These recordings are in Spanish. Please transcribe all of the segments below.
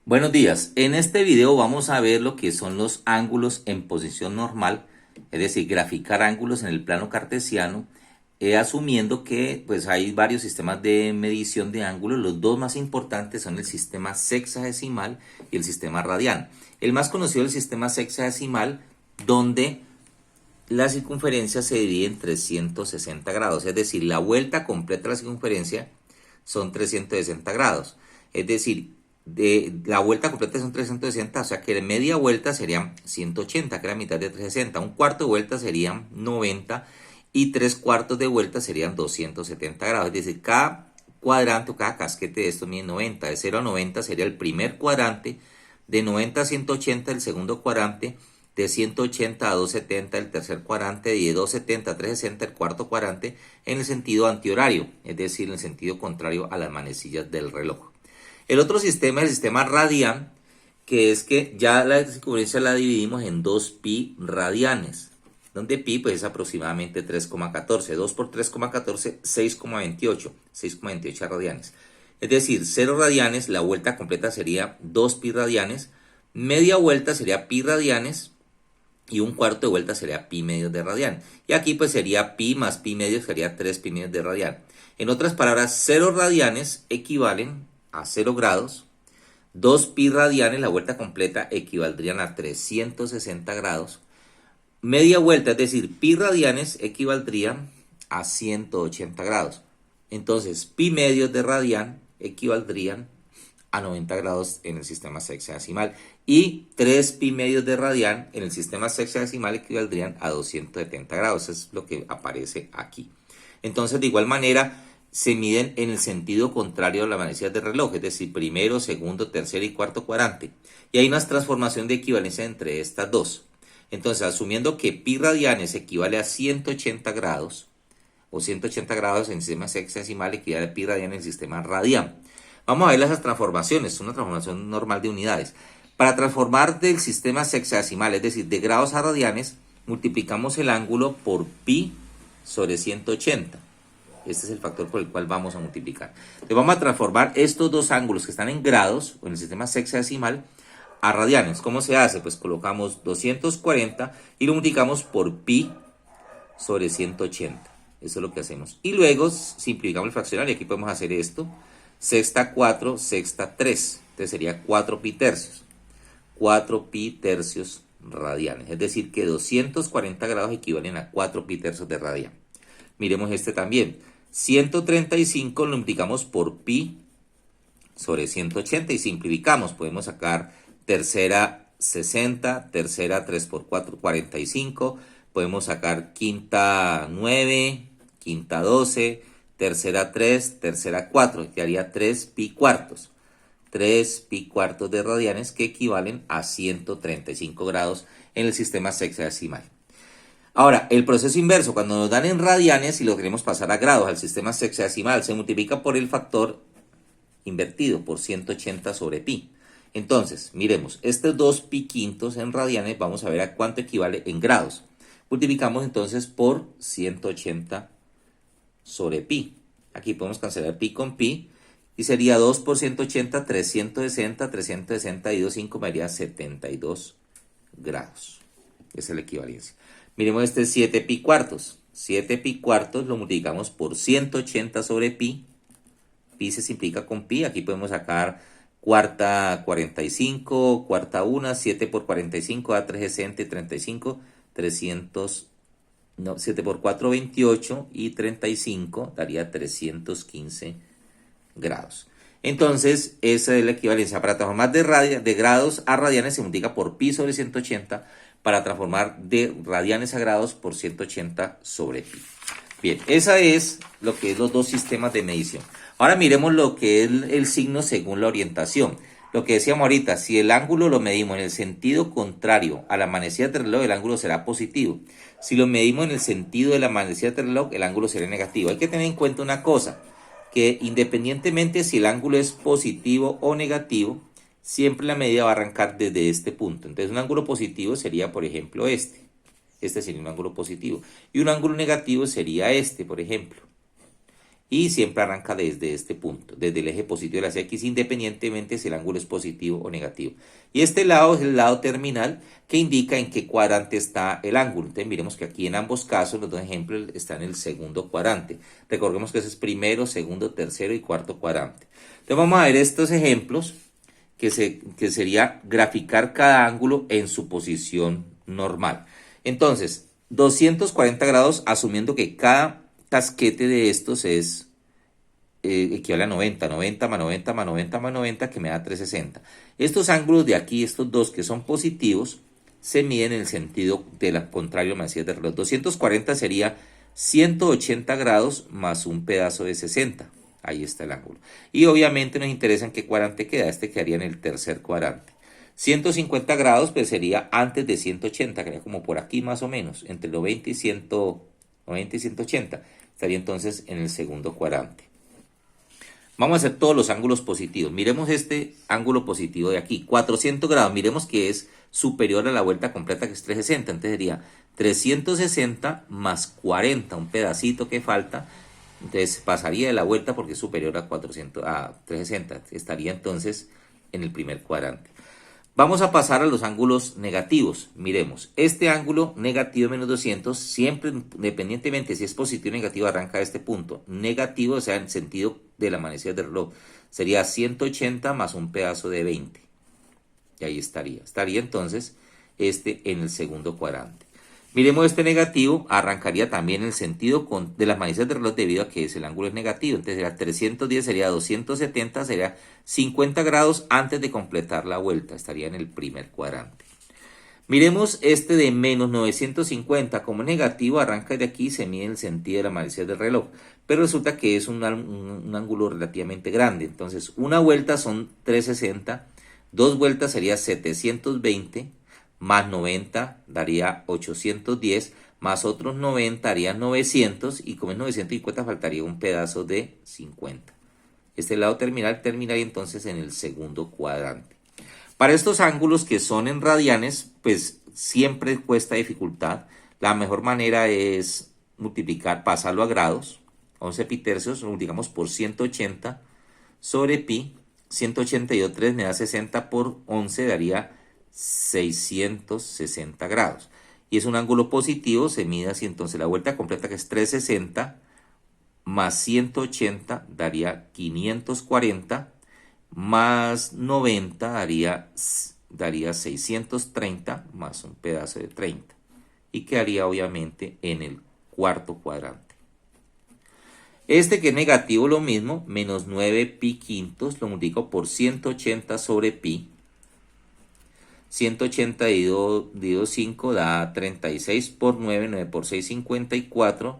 Buenos días, en este video vamos a ver lo que son los ángulos en posición normal, es decir, graficar ángulos en el plano cartesiano, asumiendo que pues hay varios sistemas de medición de ángulos. Los dos más importantes son el sistema sexagesimal y el sistema radian. El más conocido es el sistema sexagesimal, donde la circunferencia se divide en 360 grados, es decir, la vuelta completa de la circunferencia son 360 grados, es decir, la vuelta completa son 360, o sea que media vuelta serían 180, que es la mitad de 360, un cuarto de vuelta serían 90 y tres cuartos de vuelta serían 270 grados, es decir, cada cuadrante o cada casquete de esto mide 90, de 0 a 90 sería el primer cuadrante, de 90 a 180 el segundo cuadrante, de 180 a 270 el tercer cuadrante, y de 270 a 360 el cuarto cuadrante en el sentido antihorario, es decir, en el sentido contrario a las manecillas del reloj. El otro sistema es el sistema radian, que es que ya la circunferencia la dividimos en 2 pi radianes, donde pi pues es aproximadamente 3,14, 2 por 3,14, 6,28 radianes. Es decir, 0 radianes, la vuelta completa sería 2 pi radianes, media vuelta sería pi radianes, y un cuarto de vuelta sería pi medios de radian. Y aquí pues sería pi más pi medios, sería 3 pi medios de radian. En otras palabras, 0 radianes equivalen a 0 grados, 2 pi radianes, la vuelta completa, equivaldrían a 360 grados, media vuelta, es decir, pi radianes, equivaldrían a 180 grados. Entonces, pi medios de radian equivaldrían a 90 grados en el sistema sexagesimal, y 3 pi medios de radian en el sistema sexagesimal equivaldrían a 270 grados. Eso es lo que aparece aquí. Entonces, de igual manera, se miden en el sentido contrario a las manecillas de reloj, es decir, primero, segundo, tercer y cuarto cuadrante. Y hay una transformación de equivalencia entre estas dos. Entonces, asumiendo que pi radianes equivale a 180 grados, o 180 grados en el sistema sexagesimal equivale a pi radian en el sistema radian. Vamos a ver las transformaciones, una transformación normal de unidades. Para transformar del sistema sexagesimal, es decir, de grados a radianes, multiplicamos el ángulo por pi sobre 180. Este es el factor por el cual vamos a multiplicar. Entonces vamos a transformar estos dos ángulos que están en grados, o en el sistema sexagesimal, a radianes. ¿Cómo se hace? Pues colocamos 240 y lo multiplicamos por pi sobre 180. Eso es lo que hacemos. Y luego simplificamos el fraccionario. Aquí podemos hacer esto. Sexta 4, sexta 3. Entonces sería 4 pi tercios. 4 pi tercios radianes. Es decir, que 240 grados equivalen a 4 pi tercios de radian. Miremos este también. 135 lo multiplicamos por pi sobre 180 y simplificamos. Podemos sacar tercera 60, tercera 3 por 4, 45. Podemos sacar quinta 9, quinta 12, tercera 3, tercera 4, que haría 3 pi cuartos. 3 pi cuartos de radianes, que equivalen a 135 grados en el sistema sexagesimal. Ahora, el proceso inverso, cuando nos dan en radianes y lo queremos pasar a grados al sistema sexagesimal, se multiplica por el factor invertido, por 180 sobre pi. Entonces, miremos, estos 2 pi quintos en radianes, vamos a ver a cuánto equivale en grados. Multiplicamos entonces por 180 sobre pi. Aquí podemos cancelar pi con pi, y sería 2 por 180, 360, 360 y 2, 5 me haría 72 grados. Esa es la equivalencia. Miremos este 7 pi cuartos. 7 pi cuartos lo multiplicamos por 180 sobre pi. Pi se simplifica con pi. Aquí podemos sacar cuarta 45, cuarta 1, 7 por 45 da 360 y 35, 300, no, 7 por 4, 28 y 35 daría 315 grados. Entonces, esa es la equivalencia. Para transformar de grados a radianes se multiplica por pi sobre 180, para transformar de radianes a grados por 180 sobre pi. Bien, esa es lo que es los dos sistemas de medición. Ahora miremos lo que es el signo según la orientación. Lo que decíamos ahorita, si el ángulo lo medimos en el sentido contrario a la manecilla del reloj, el ángulo será positivo. Si lo medimos en el sentido de la manecilla del reloj, el ángulo será negativo. Hay que tener en cuenta una cosa, que independientemente si el ángulo es positivo o negativo, siempre la medida va a arrancar desde este punto. Entonces un ángulo positivo sería, por ejemplo, este. Este sería un ángulo positivo. Y un ángulo negativo sería este, por ejemplo. y siempre arranca desde este punto, desde el eje positivo de las X, independientemente si el ángulo es positivo o negativo. Y este lado es el lado terminal que indica en qué cuadrante está el ángulo. Entonces miremos que aquí en ambos casos, los dos ejemplos están en el segundo cuadrante. Recordemos que ese es primero, segundo, tercero y cuarto cuadrante. Entonces vamos a ver estos ejemplos que sería graficar cada ángulo en su posición normal. Entonces, 240 grados, asumiendo que cada casquete de estos es equivale a 90, 90 más 90 más 90 más 90, que me da 360. Estos ángulos de aquí, estos dos que son positivos, se miden en el sentido del contrario me decía de reloj. 240 sería 180 grados más un pedazo de 60. Ahí está el ángulo. Y obviamente nos interesa en qué cuadrante queda. Este quedaría en el tercer cuadrante. 150 grados pues sería antes de 180, quedaría como por aquí más o menos, entre 90 y 90 y 180. Estaría entonces en el segundo cuadrante. Vamos a hacer todos los ángulos positivos. Miremos este ángulo positivo de aquí, 400 grados. Miremos que es superior a la vuelta completa, que es 360. Entonces sería 360 más 40, un pedacito que falta. Entonces pasaría de la vuelta porque es superior a 360. Estaría entonces en el primer cuadrante. Vamos a pasar a los ángulos negativos. Miremos, este ángulo negativo menos 200, siempre independientemente si es positivo o negativo, arranca de este punto. Negativo, o sea, en sentido de la manecilla del reloj, sería 180 más un pedazo de 20. Y ahí estaría. Estaría entonces este en el segundo cuadrante. Miremos este negativo, arrancaría también en el sentido de las manecillas del reloj debido a que el ángulo es negativo. Entonces sería 310, sería 270, sería 50 grados antes de completar la vuelta. Estaría en el primer cuadrante. Miremos este de menos 950, como negativo, arranca de aquí y se mide en el sentido de la manecilla del reloj. Pero resulta que es un ángulo relativamente grande. Entonces una vuelta son 360, dos vueltas sería 720, más 90 daría 810, más otros 90 daría 900, y como es 950 faltaría un pedazo de 50. Este lado terminal terminaría entonces en el segundo cuadrante. Para estos ángulos que son en radianes, pues siempre cuesta dificultad. La mejor manera es multiplicar, pasarlo a grados, 11 pi tercios, lo multiplicamos por 180 sobre pi, 182 me da 60 por 11, daría 660 grados. Y es un ángulo positivo, se mide así, entonces la vuelta completa, que es 360 más 180 daría 540, más 90 daría 630, más un pedazo de 30. Y quedaría obviamente en el cuarto cuadrante. Este que es negativo, lo mismo, menos 9 pi quintos, lo multiplico por 180 sobre pi. 180 dividido 5 da 36 por 9, 9 por 6, 54,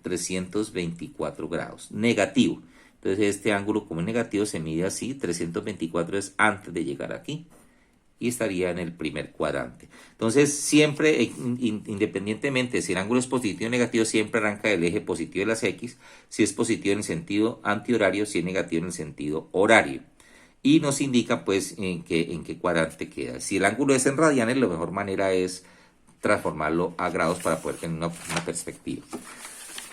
324 grados. Negativo. Entonces este ángulo como es negativo se mide así, 324 es antes de llegar aquí y estaría en el primer cuadrante. Entonces siempre, independientemente si el ángulo es positivo o negativo, siempre arranca del eje positivo de las X, si es positivo en el sentido antihorario, si es negativo en el sentido horario. Y nos indica pues en qué cuadrante queda. Si el ángulo es en radianes, la mejor manera es transformarlo a grados para poder tener una perspectiva.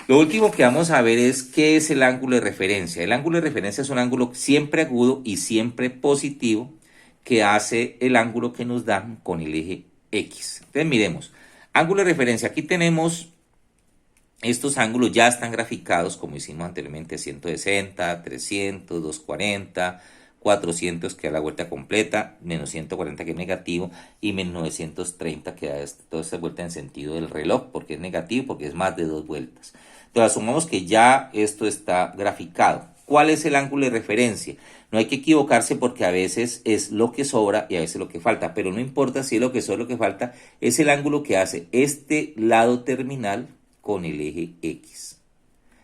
Lo último que vamos a ver es qué es el ángulo de referencia. El ángulo de referencia es un ángulo siempre agudo y siempre positivo que hace el ángulo que nos dan con el eje X. Entonces miremos, ángulo de referencia, aquí tenemos estos ángulos, ya están graficados como hicimos anteriormente, 160, 300, 240, 400 que da la vuelta completa, menos 140 que es negativo, y menos 930 que da toda esta vuelta en sentido del reloj, porque es negativo, porque es más de dos vueltas. Entonces asumamos que ya esto está graficado. ¿Cuál es el ángulo de referencia? No hay que equivocarse porque a veces es lo que sobra y a veces lo que falta, pero no importa si es lo que sobra o lo que falta, es el ángulo que hace este lado terminal con el eje X.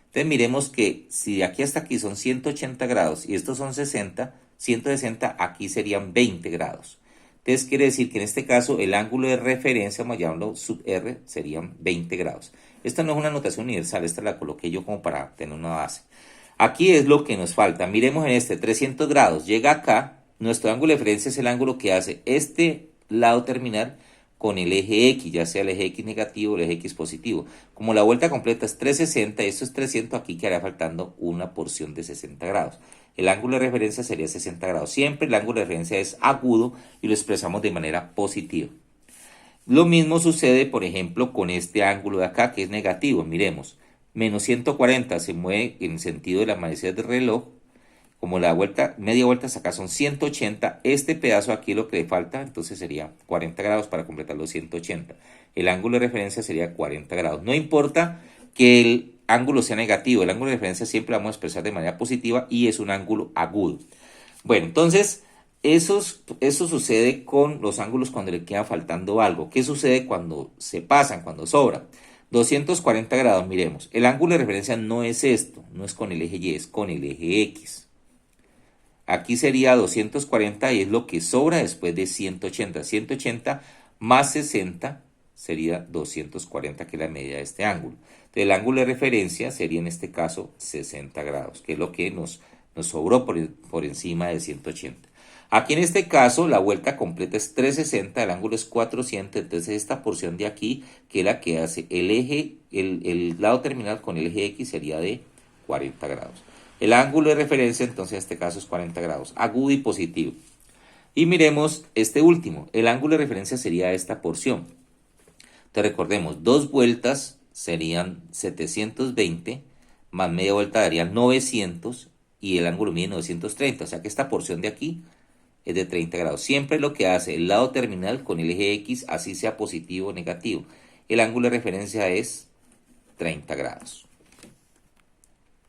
Entonces miremos que si de aquí hasta aquí son 180 grados y estos son 160, aquí serían 20 grados. Entonces quiere decir que en este caso el ángulo de referencia, vamos a llamarlo sub R, serían 20 grados. Esta no es una notación universal, esta la coloqué yo como para tener una base. Aquí es lo que nos falta. Miremos en este 300 grados, llega acá, nuestro ángulo de referencia es el ángulo que hace este lado terminal con el eje X, ya sea el eje X negativo o el eje X positivo. Como la vuelta completa es 360, esto es 300, aquí quedaría faltando una porción de 60 grados. El ángulo de referencia sería 60 grados. Siempre el ángulo de referencia es agudo y lo expresamos de manera positiva. Lo mismo sucede, por ejemplo, con este ángulo de acá, que es negativo. Miremos, menos 140 se mueve en el sentido de las manecillas del reloj. Como la vuelta, media vuelta hasta acá son 180, este pedazo aquí lo que le falta, entonces sería 40 grados para completar los 180. El ángulo de referencia sería 40 grados. No importa que el ángulo sea negativo, el ángulo de referencia siempre lo vamos a expresar de manera positiva y es un ángulo agudo. Bueno, entonces, eso sucede con los ángulos cuando le queda faltando algo. ¿Qué sucede cuando se pasan, cuando sobran? 240 grados, miremos. El ángulo de referencia no es esto, no es con el eje Y, es con el eje X. Aquí sería 240 y es lo que sobra después de 180. 180 más 60 sería 240, que es la medida de este ángulo. Entonces, el ángulo de referencia sería en este caso 60 grados, que es lo que nos sobró por encima de 180. Aquí en este caso la vuelta completa es 360, el ángulo es 400, entonces esta porción de aquí, que es la que hace el eje, el lado terminal con el eje X sería de 40 grados. El ángulo de referencia entonces en este caso es 40 grados, agudo y positivo. Y miremos este último, el ángulo de referencia sería esta porción. Entonces recordemos, dos vueltas serían 720, más media vuelta daría 900 y el ángulo mide 930, o sea que esta porción de aquí es de 30 grados. Siempre lo que hace el lado terminal con el eje X, así sea positivo o negativo. El ángulo de referencia es 30 grados.